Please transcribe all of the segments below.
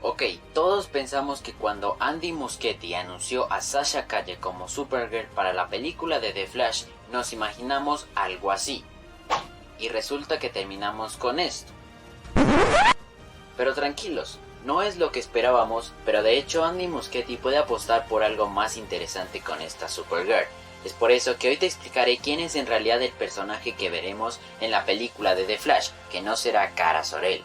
Ok, todos pensamos que cuando Andy Muschietti anunció a Sasha Calle como Supergirl para la película de The Flash, nos imaginamos algo así. Y resulta que terminamos con esto. Pero tranquilos, no es lo que esperábamos, pero de hecho Andy Muschietti puede apostar por algo más interesante con esta Supergirl. Es por eso que hoy te explicaré quién es en realidad el personaje que veremos en la película de The Flash, que no será Kara Zor-El.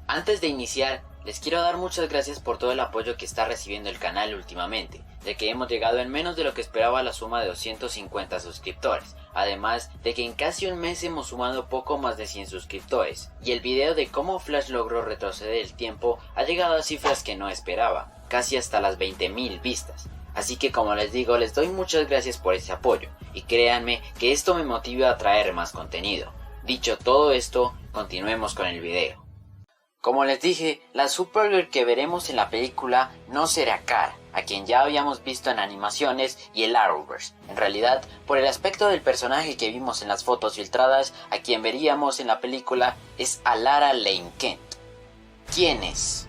Antes de iniciar, les quiero dar muchas gracias por todo el apoyo que está recibiendo el canal últimamente, de que hemos llegado en menos de lo que esperaba a la suma de 250 suscriptores, además de que en casi un mes hemos sumado poco más de 100 suscriptores, y el video de cómo Flash logró retroceder el tiempo ha llegado a cifras que no esperaba, casi hasta las 20.000 vistas. Así que como les digo, les doy muchas gracias por ese apoyo, y créanme que esto me motiva a traer más contenido. Dicho todo esto, continuemos con el video. Como les dije, la Supergirl que veremos en la película no será Kara, a quien ya habíamos visto en animaciones y el Arrowverse. En realidad, por el aspecto del personaje que vimos en las fotos filtradas, a quien veríamos en la película es a Lara Lane Kent. ¿Quién es?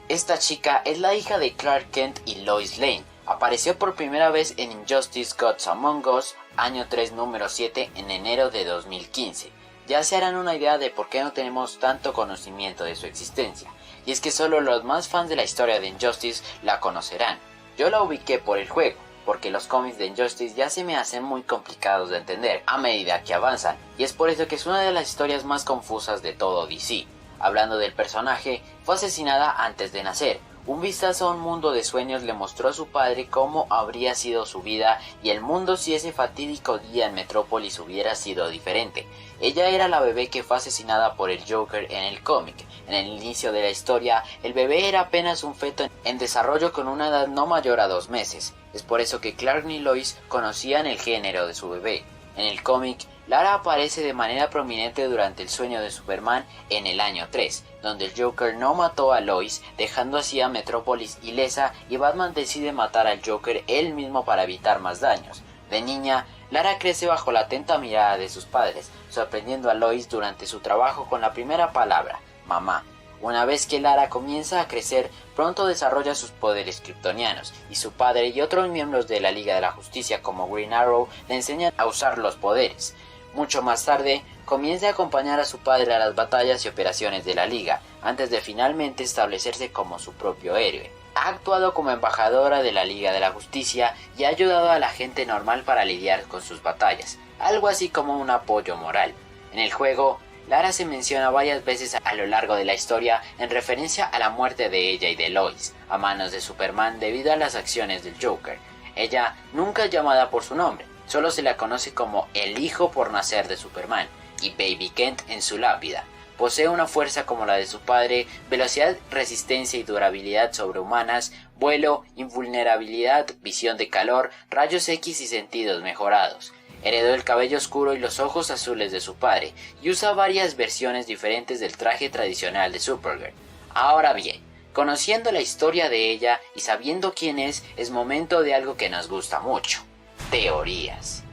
Esta chica es la hija de Clark Kent y Lois Lane. Apareció por primera vez en Injustice Gods Among Us, año 3, número 7, en enero de 2015. Ya se harán una idea de por qué no tenemos tanto conocimiento de su existencia, y es que solo los más fans de la historia de Injustice la conocerán. Yo la ubiqué por el juego, porque los cómics de Injustice ya se me hacen muy complicados de entender a medida que avanzan, y es por eso que es una de las historias más confusas de todo DC. Hablando del personaje, fue asesinada antes de nacer. Un vistazo a un mundo de sueños le mostró a su padre cómo habría sido su vida y el mundo si ese fatídico día en Metrópolis hubiera sido diferente. Ella era la bebé que fue asesinada por el Joker en el cómic. En el inicio de la historia, el bebé era apenas un feto en desarrollo con una edad no mayor a 2 meses. Es por eso que Clark ni Lois conocían el género de su bebé. En el cómic, Lara aparece de manera prominente durante el sueño de Superman en el año 3, donde el Joker no mató a Lois, dejando así a Metrópolis ilesa, y Batman decide matar al Joker él mismo para evitar más daños. De niña, Lara crece bajo la atenta mirada de sus padres, sorprendiendo a Lois durante su trabajo con la primera palabra, mamá. Una vez que Lara comienza a crecer, pronto desarrolla sus poderes kryptonianos, y su padre y otros miembros de la Liga de la Justicia como Green Arrow le enseñan a usar los poderes. Mucho más tarde, comienza a acompañar a su padre a las batallas y operaciones de la Liga, antes de finalmente establecerse como su propio héroe. Ha actuado como embajadora de la Liga de la Justicia y ha ayudado a la gente normal para lidiar con sus batallas, algo así como un apoyo moral. En el juego, Lara se menciona varias veces a lo largo de la historia en referencia a la muerte de ella y de Lois, a manos de Superman debido a las acciones del Joker. Ella nunca es llamada por su nombre, solo se la conoce como el hijo por nacer de Superman, y Baby Kent en su lápida. Posee una fuerza como la de su padre, velocidad, resistencia y durabilidad sobrehumanas, vuelo, invulnerabilidad, visión de calor, rayos X y sentidos mejorados. Heredó el cabello oscuro y los ojos azules de su padre, y usa varias versiones diferentes del traje tradicional de Supergirl. Ahora bien, conociendo la historia de ella y sabiendo quién es momento de algo que nos gusta mucho: teorías.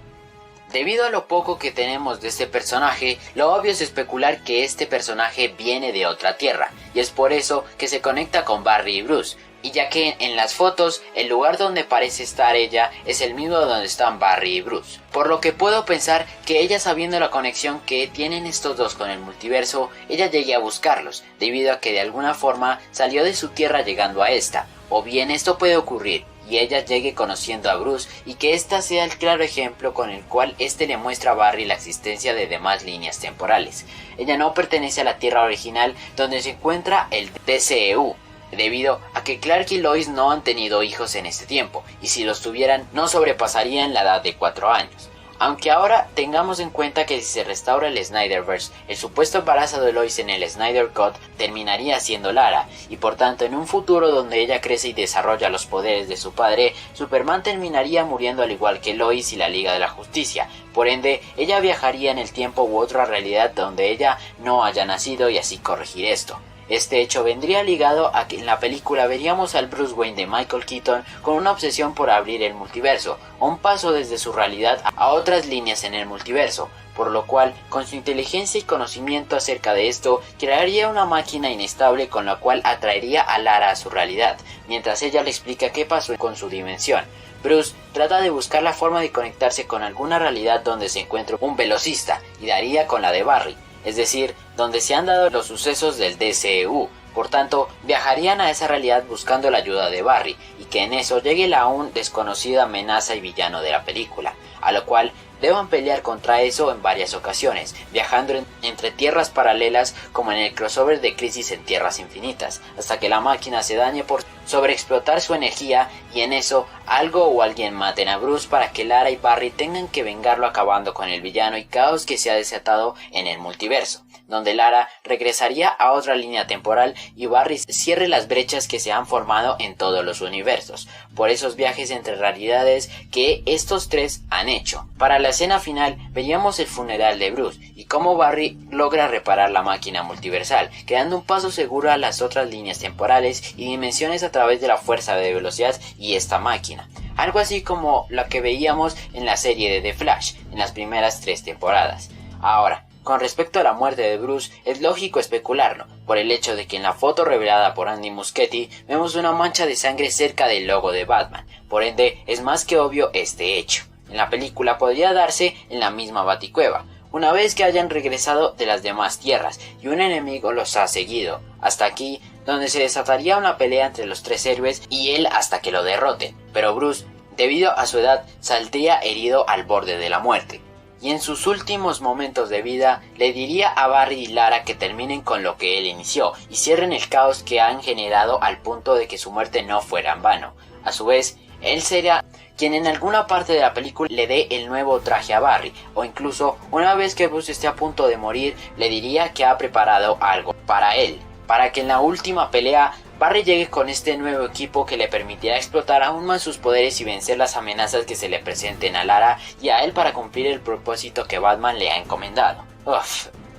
Debido a lo poco que tenemos de este personaje, lo obvio es especular que este personaje viene de otra tierra, y es por eso que se conecta con Barry y Bruce, y ya que en las fotos el lugar donde parece estar ella es el mismo donde están Barry y Bruce, por lo que puedo pensar que ella, sabiendo la conexión que tienen estos dos con el multiverso, ella llegue a buscarlos, debido a que de alguna forma salió de su tierra llegando a esta, o bien esto puede ocurrir y ella llegue conociendo a Bruce y que ésta sea el claro ejemplo con el cual este le muestra a Barry la existencia de demás líneas temporales. Ella no pertenece a la tierra original donde se encuentra el DCEU, debido a que Clark y Lois no han tenido hijos en este tiempo, y si los tuvieran no sobrepasarían la edad de 4 años. Aunque ahora tengamos en cuenta que si se restaura el Snyderverse, el supuesto embarazo de Lois en el Snyder Cut terminaría siendo Lara, y por tanto en un futuro donde ella crece y desarrolla los poderes de su padre, Superman terminaría muriendo al igual que Lois y la Liga de la Justicia. Por ende, ella viajaría en el tiempo u otra realidad donde ella no haya nacido y así corregir esto. Este hecho vendría ligado a que en la película veríamos al Bruce Wayne de Michael Keaton con una obsesión por abrir el multiverso, un paso desde su realidad a otras líneas en el multiverso, por lo cual, con su inteligencia y conocimiento acerca de esto, crearía una máquina inestable con la cual atraería a Lara a su realidad, mientras ella le explica qué pasó con su dimensión. Bruce trata de buscar la forma de conectarse con alguna realidad donde se encuentre un velocista, y daría con la de Barry, es decir, donde se han dado los sucesos del DCEU. Por tanto, viajarían a esa realidad buscando la ayuda de Barry, y que en eso llegue la aún desconocida amenaza y villano de la película, a lo cual deban pelear contra eso en varias ocasiones, viajando entre tierras paralelas como en el crossover de Crisis en Tierras Infinitas, hasta que la máquina se dañe por sobreexplotar su energía y en eso algo o alguien maten a Bruce para que Lara y Barry tengan que vengarlo acabando con el villano y caos que se ha desatado en el multiverso, donde Lara regresaría a otra línea temporal y Barry cierre las brechas que se han formado en todos los universos, por esos viajes entre realidades que estos tres han hecho. Para la escena final veríamos el funeral de Bruce y cómo Barry logra reparar la máquina multiversal, quedando un paso seguro a las otras líneas temporales y dimensiones a través de la fuerza de velocidad y esta máquina. Algo así como la que veíamos en la serie de The Flash, en las primeras 3 temporadas. Ahora, con respecto a la muerte de Bruce, es lógico especularlo, por el hecho de que en la foto revelada por Andy Muschietti vemos una mancha de sangre cerca del logo de Batman, por ende es más que obvio este hecho. En la película podría darse en la misma Baticueva, una vez que hayan regresado de las demás tierras y un enemigo los ha seguido, hasta aquí donde se desataría una pelea entre los 3 héroes y él hasta que lo derroten, pero Bruce, debido a su edad, saldría herido al borde de la muerte. Y en sus últimos momentos de vida le diría a Barry y Lara que terminen con lo que él inició y cierren el caos que han generado al punto de que su muerte no fuera en vano. A su vez, él será quien en alguna parte de la película le dé el nuevo traje a Barry, o incluso una vez que Bruce esté a punto de morir le diría que ha preparado algo para él, para que en la última pelea Barry llegue con este nuevo equipo que le permitirá explotar aún más sus poderes y vencer las amenazas que se le presenten a Lara y a él para cumplir el propósito que Batman le ha encomendado.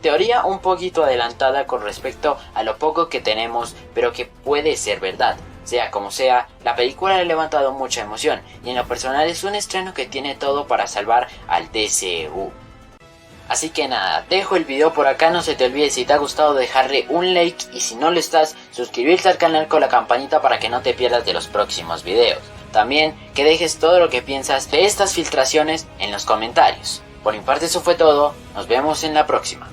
Teoría un poquito adelantada con respecto a lo poco que tenemos, pero que puede ser verdad. Sea como sea, la película le ha levantado mucha emoción y en lo personal es un estreno que tiene todo para salvar al DCU. Así que nada, dejo el video por acá, no se te olvide si te ha gustado dejarle un like y si no lo estás, suscribirte al canal con la campanita para que no te pierdas de los próximos videos. También que dejes todo lo que piensas de estas filtraciones en los comentarios. Por mi parte eso fue todo, nos vemos en la próxima.